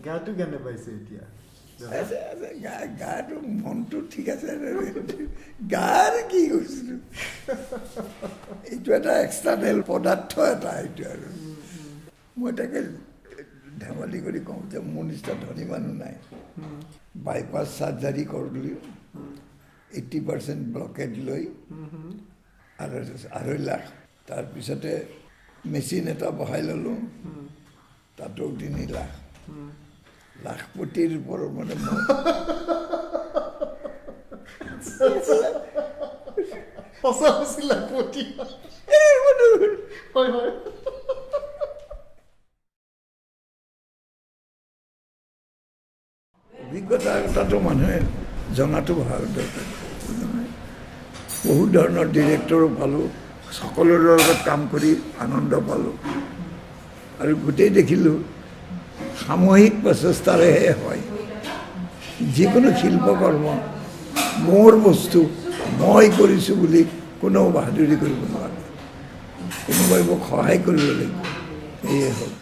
গাটো কেনে পাইছে এতিয়া গাটো মনটো ঠিক আছে গাৰ কি কৈছিলোঁ এইটো এটা এক্সটাৰ্নেল পদাৰ্থ এটা এইটো আৰু মই তাকে ধেমালি কৰি কওঁ যে মোৰ নিচিনা ধনী মানুহ নাই বাইপাছ চাৰ্জাৰী কৰিলোঁ 80% ব্লকেট লৈ আৰু 2.5 লাখ তাৰপিছতে মেচিন এটা বহাই ল'লোঁ তাতো 3 লাখ লাখপতিৰ ওপৰত মানে সঁচা হৈছিল লাখপতি হয় অভিজ্ঞতাটো মানুহে জনাটো ভাল দৰকাৰ বহুত ধৰণৰ ডিৰেক্টৰো পালোঁ সকলোৰে লগত কাম কৰি আনন্দ পালোঁ আৰু গোটেই দেখিলোঁ সামূহিক প্ৰচেষ্টাৰেহে হয় যিকোনো শিল্পকৰ্ম মোৰ বস্তু মই কৰিছোঁ বুলি কোনেও বাহাদুৰি কৰিব নোৱাৰে কোনোবাই মোক সহায় কৰিব লাগিব এয়ে হ'ল